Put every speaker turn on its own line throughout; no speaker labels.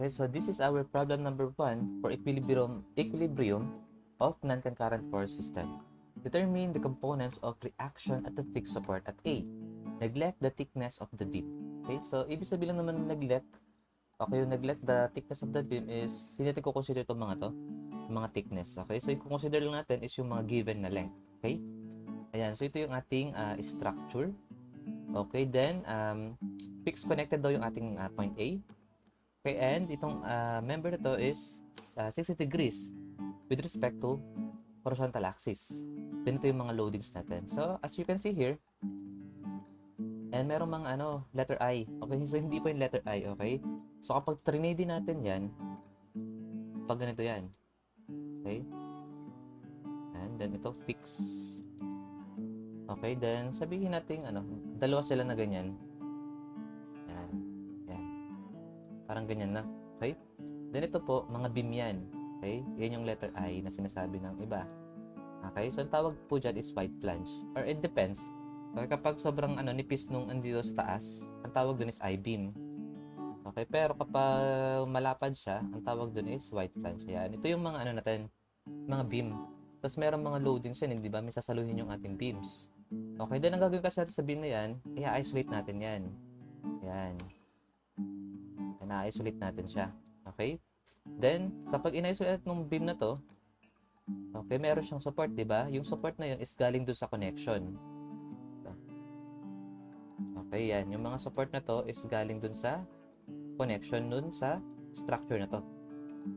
Okay, so this is our problem number 1 for equilibrium of non-concurrent force system. Determine the components of reaction at the fixed support at A. Neglect the thickness of the beam. Okay, so ibig sabihin lang naman ng neglect. Okay, yung neglect the thickness of the beam is, hindi natin consider itong mga to, mga thickness. Okay, so yung consider lang natin is yung mga given na length. Okay, ayan, so ito yung ating structure. Okay, then fixed connected daw yung ating point A. Okay, and itong member na to is 60 degrees with respect to horizontal axis. Ganito yung mga loadings natin. So, as you can see here, and merong mga letter I. Okay, so hindi po yung letter I, okay? So, kapag trinade natin yan, pag ganito yan. Okay? And then ito, fix. Okay, then sabihin natin, dalawa sila na ganyan. Yan. Yan. Parang ganyan na. Okay? Then ito po, mga beam yan. Okay? Yan yung letter I na sinasabi ng iba. Okay? So, ang tawag po dyan is white flange. Or it depends. Okay, kapag sobrang nipis nung andito sa taas, ang tawag dun is I-beam. Okay, pero kapag malapad siya, ang tawag dun is white flange. Yan. Ito yung mga natin, mga beam. Tapos meron mga loadings yan, di ba? May sasaluhin yung ating beams. Okay, then ang gagawin kasi natin sa beam na yan, i-isolate natin yan. Yan. Na-isolate natin siya. Okay? Then, kapag in-isolate ng beam na to, okay, meron siyang support, di ba? Yung support na yun is galing dun sa connection. Okay, yan. Yung mga support na to is galing dun sa connection dun sa structure na to.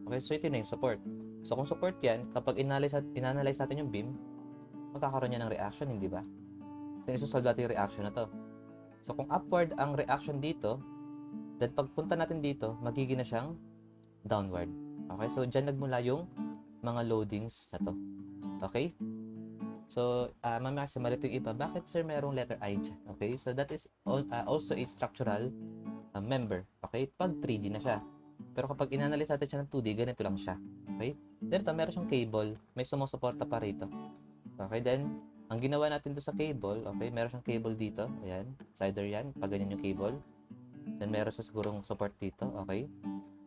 Okay, so ito na yung support. So, kung support yan, kapag inanalyze natin yung beam, magkakaroon yan ng reaction, hindi ba? Then, isusolve natin yung reaction na to. So, kung upward ang reaction dito, then pagpunta natin dito, magiging na siyang downward. Okay, so dyan nagmula yung mga loadings na to. Okay? So, mamaya kasi malito yung iba. Bakit sir merong letter I dyan? Okay, so that is also a structural member. Okay, pag 3D na siya. Pero kapag inanalyze natin siya ng 2D, ganito lang siya. Okay? Then ito, meron siyang cable. May sumusuporta pa rito. Okay, then, ang ginawa natin to sa cable, okay, meron siyang cable dito. Ayan, sider yan. Pag ganyan yung cable. Then, meron siya sigurong support dito. Okay?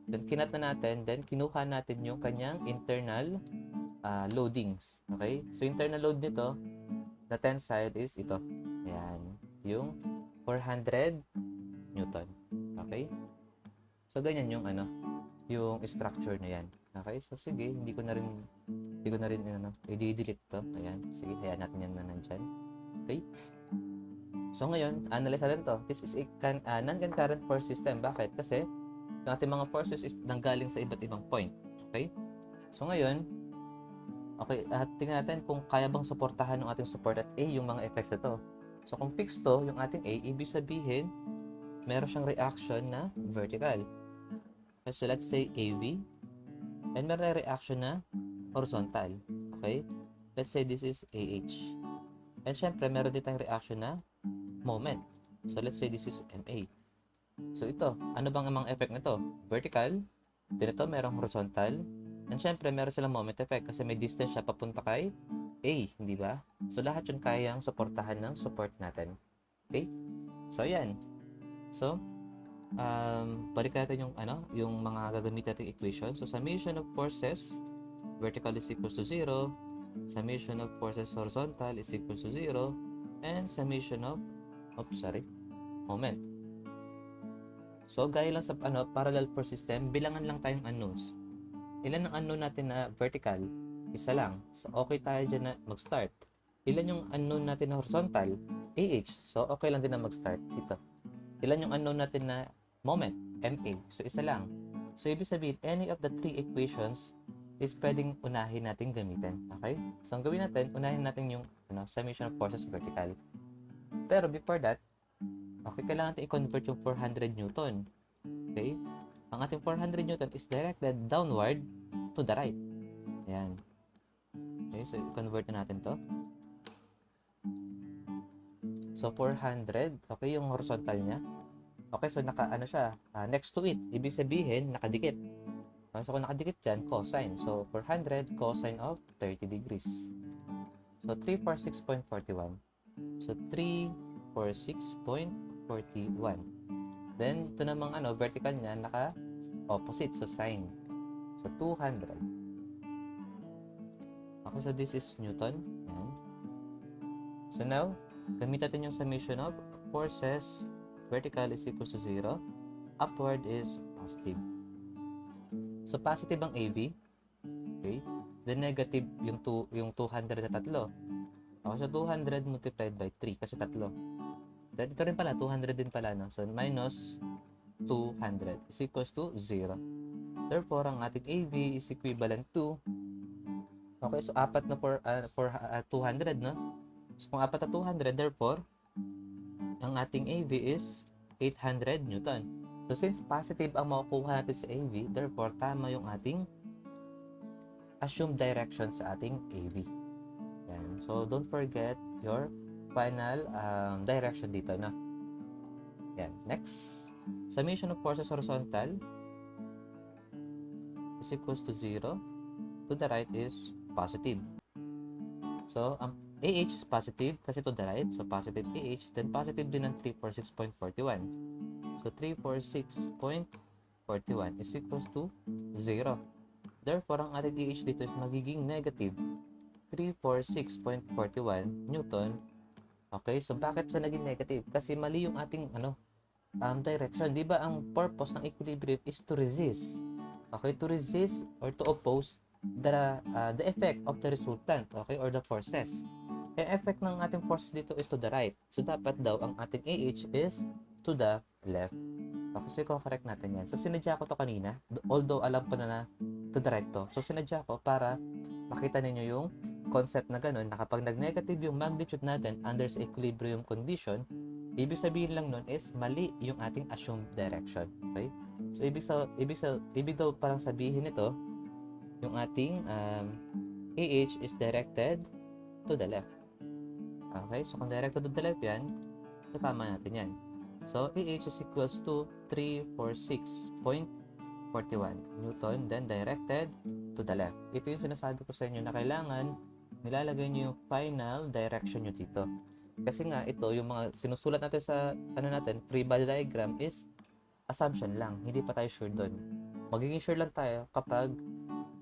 Then, kinat na natin. Then, kinuha natin yung kanyang internal loadings. Okay? So, internal load nito, the tensile is ito. Ayan. Yung 400 Newton. Okay? So, ganyan yung yung structure na yan. Okay? So, sige, hindi ko na rin i-delete to. Ayan. Sige, hayaan natin yan na nandyan. Okay? So, ngayon, analyze natin to. This is a non-concurrent force system. Bakit? Kasi, yung ating mga forces is nanggaling sa iba't ibang point. Okay? So, ngayon, okay, tingnan natin kung kaya bang suportahan ng ating support at A yung mga effects na to. So, kung fixed to, yung ating A, ibig sabihin, meron siyang reaction na vertical. Okay, so, let's say AV. And meron na reaction na horizontal. Okay? Let's say this is AH. And syempre, meron din tayong reaction na moment. So, let's say this is MA. So, ito. Ano bang ang mga effect nito? Vertical. Then ito, merong horizontal. And syempre, meron silang moment effect kasi may distance siya papunta kay A. Hindi ba? So, lahat yun kayang suportahan ng support natin. Okay? So, ayan. So, balik natin yung mga gagamit nating equation. So, summation of forces vertical is equals to 0. Summation of forces horizontal is equals to 0. And summation of moment. So, gaya lang sa parallel force system, bilangan lang tayong unknowns. Ilan ang unknown natin na vertical? Isa lang. So, okay tayo dyan na mag-start. Ilan yung unknown natin na horizontal? AH. So, okay lang din na mag-start. Ito. Ilan yung unknown natin na moment? MA. So, isa lang. So, ibig sabihin, any of the three equations is pwedeng unahin natin gamitin. Okay? So, ang gawin natin, unahin natin yung summation of forces vertical. Pero before that, okay, kailangan natin i-convert yung 400 Newton. Okay? Ang ating 400 Newton is directed downward to the right. Ayan. Okay, so i-convert na natin to. So, 400. Okay, yung horizontal niya. Okay, so siya, next to it. Ibig sabihin, nakadikit. Okay, so kung nakadikit dyan, cosine. So, 400 cosine of 30 degrees. So, 346.41. So, 346.41. Then, ito namang vertical niya, opposite, so sine. So 200. Okay, so this is Newton. Yan. So now, gamit natin yung summation of forces. Vertical is equals to 0. Upward is positive. So positive ang AV. Okay. Then negative yung 200 na tatlo. Okay, so 200 multiplied by 3 kasi tatlo. Then ito rin pala, 200 din pala, no? So minus 200 is equals to 0. Therefore, ang ating AV is equivalent to, okay, so apat na for 200, no? So kung apat na 200, therefore, ang ating AV is 800 Newton. So since positive ang makukuha natin sa AV, therefore, tama yung ating assumed direction sa ating AV. Yan. So don't forget your final direction dito, no? Yan. Next, summation of forces horizontal is equals to 0. To the right is positive. So, AH is positive kasi to the right. So, positive AH. Then, positive din ang 346.41. So, 346.41 is equals to 0. Therefore, ang ating AH dito is magiging negative 346.41 Newton. Okay, so bakit siya naging negative? Kasi mali yung ating direction. Di ba ang purpose ng equilibrium is to resist? Okay, to resist or to oppose the effect of the resultant, okay, or the forces. Yung effect ng ating force dito is to the right. So, dapat daw ang ating AH is to the left. Okay, so correct natin yan. So, sinadya ko to kanina, although alam ko na to the right to. So, sinadya ko para makita ninyo yung concept na ganun, na kapag nag-negative yung magnitude natin under sa equilibrium condition, ibig sabihin lang nun is mali yung ating assumed direction. Okay? So, ibig daw parang sabihin nito, yung ating AH is directed to the left. Okay? So, kung directed to the left yan, so tama natin yan. So, AH is equals to 346.41 Newton, then directed to the left. Ito yung sinasabi ko sa inyo na kailangan nilalagay nyo yung final direction nyo dito. Kasi nga, ito, yung mga sinusulat natin sa, free body diagram is assumption lang. Hindi pa tayo sure doon. Magiging sure lang tayo kapag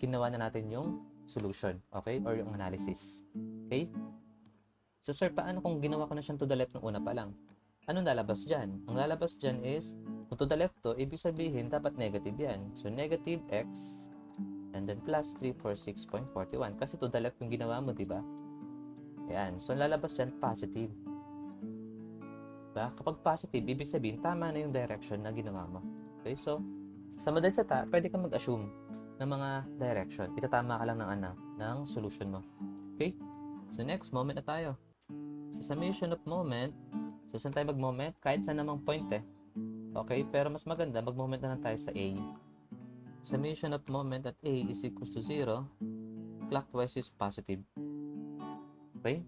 ginawa na natin yung solution, okay? Or yung analysis. Okay? So, sir, paano kung ginawa ko na siyang to the left ng una pa lang? Anong lalabas dyan? Ang lalabas dyan is, kung to the left to, ibig sabihin, dapat negative yan. So, negative x, and then plus 346.41. Kasi to the left yung ginawa mo, diba? Ayan. So, ang lalabas dyan, positive. Diba? Kapag positive, ibig sabihin, tama na yung direction na ginawa mo. Okay? So, sa madaling salita, pwede kang mag-assume ng mga direction. Itatama ka lang ng solution mo. Okay? So, next, moment na tayo. So, summation of moment. So, saan tayo mag-moment? Kahit saan namang point eh. Okay? Pero mas maganda, mag-moment na lang tayo sa A. Summation of moment at A is equals to 0. Clockwise is positive. Okay?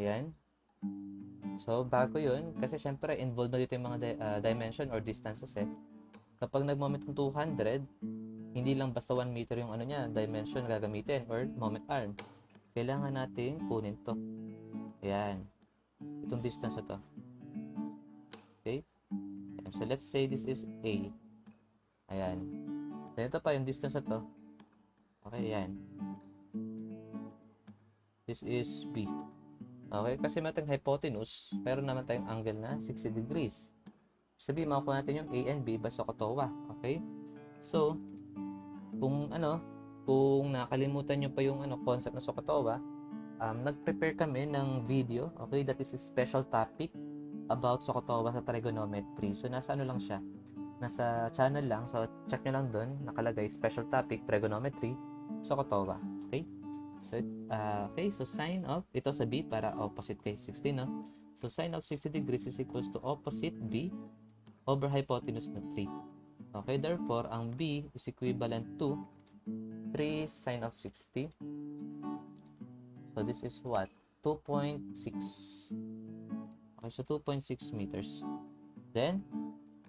Ayan. So, bago yun, kasi syempre, involved na dito yung mga dimension or distances eh. Kapag nag-moment ng 200, hindi lang basta 1 meter yung dimension gagamitin or moment arm. Kailangan natin kunin to. Ayan. Itong distance na to. Okay? Ayan. So, let's say this is A. Ayan. Then, ito pa yung distance na to. Okay, ayan. This is B. Okay? Kasi may tayong hypotenuse, meron naman tayong angle na 60 degrees. Sabihin, makuha natin yung A and B basta kotowa. Okay? So, kung nakalimutan nyo pa yung concept na Sokotowa, nag-prepare kami ng video, okay, that is a special topic about Sokotowa sa trigonometry. So, nasa lang siya, nasa channel lang, so check nyo lang doon, nakalagay special topic, trigonometry, Sokotowa. Okay? So, so sine of, ito sa B para opposite kay 60, no? So, sine of 60 degrees is equals to opposite B over hypotenuse na 3. Okay, therefore, ang B is equivalent to 3 sine of 60. So, this is what? 2.6. Okay, so 2.6 meters. Then,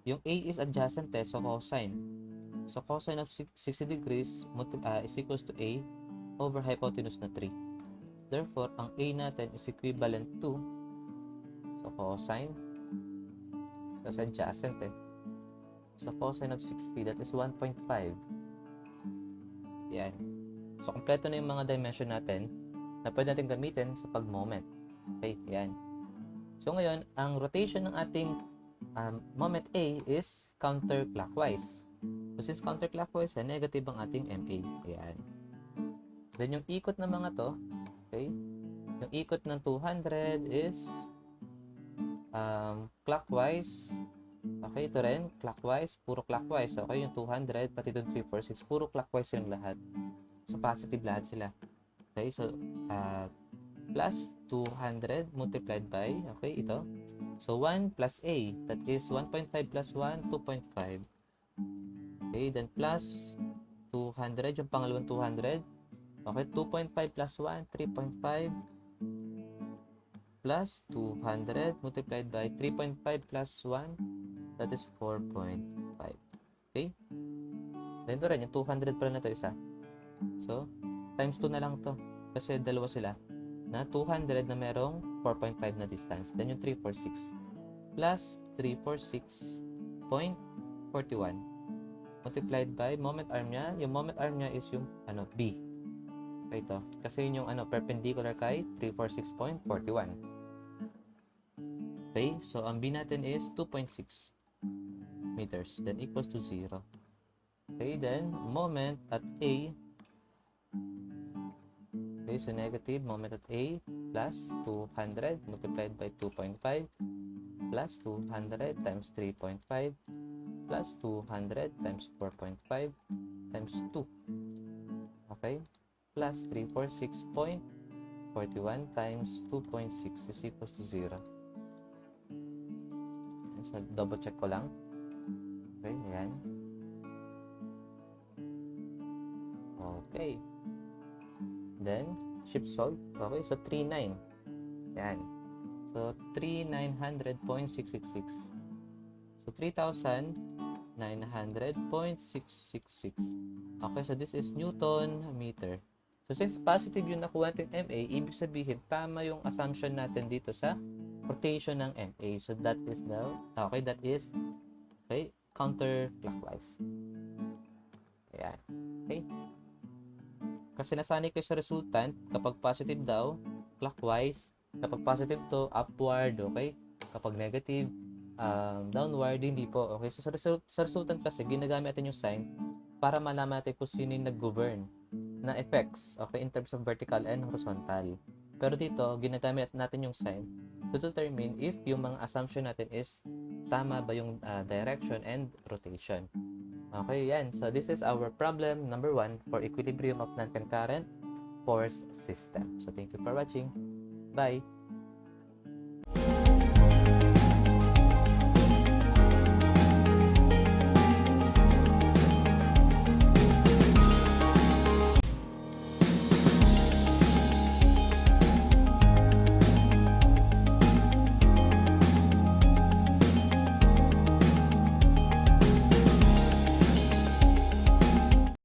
yung A is adjacent so cosine. So, cosine of 60 degrees is equals to A over hypotenuse na 3. Therefore, ang A natin is equivalent to, so cosine, kasi adjacent So, cosine of 60, that is 1.5. Yan. So, kompleto na yung mga dimension natin na pwede natin gamitin sa pag-moment. Okay, yan. So, ngayon, ang rotation ng ating moment A is counterclockwise. So, since counterclockwise, negative ang ating MA. Ayan. Then, yung ikot ng mga to, okay, yung ikot ng 200 is clockwise. Okay, ito rin, clockwise, puro clockwise. Okay, yung 200, pati yung 346, puro clockwise yung lahat. So, positive lahat sila. Okay, so, plus 200 multiplied by, okay, ito. So, 1 plus A, that is 1.5 plus 1, 2.5. Okay, then plus 200, yung pangalawang 200. Okay, 2.5 plus 1, 3.5. Plus 200 multiplied by 3.5 plus 1, that is 4.5. Okay? Then ito rin, yung 200 pala na ito isa. So, times 2 na lang to. Kasi dalawa sila. Na 200 na merong 4.5 na distance. Then yung 346. Plus 346.41. Multiplied by moment arm niya. Yung moment arm niya is yung B. Okay, ito. Kasi yun yung perpendicular kay 346.41. Okay, so ang B natin is 2.6 meters. Then equals to 0. Okay, then moment at A. Okay, so negative moment at A plus 200 multiplied by 2.5 plus 200 times 3.5 plus 200 times 4.5 times 2. Okay, plus 346.41 times 2.6 is equals to 0. So, double check ko lang. Okay, ayan. Okay. Then, shift solve. Okay, so 39. Ayan. So, 3,900.666. So, 3,900.666. Okay, so this is Newton meter. So, since positive yung nakuha natin MA, ibig sabihin, tama yung assumption natin dito sa rotation ng MA. So, that is counterclockwise. Ayan. Okay? Kasi nasanay kayo sa resultant, kapag positive daw, clockwise. Kapag positive to, upward. Okay? Kapag negative, downward, hindi po. Okay? So, sa resultant kasi, ginagamit natin yung sign para malaman natin kung sino yung nag-govern na effects, okay, in terms of vertical and horizontal. Pero dito, ginagamit natin yung sign to determine if yung mga assumption natin is tama ba yung direction and rotation. Okay, yan. So, this is our problem number 1 for equilibrium of non-concurrent force system. So, thank you for watching. Bye!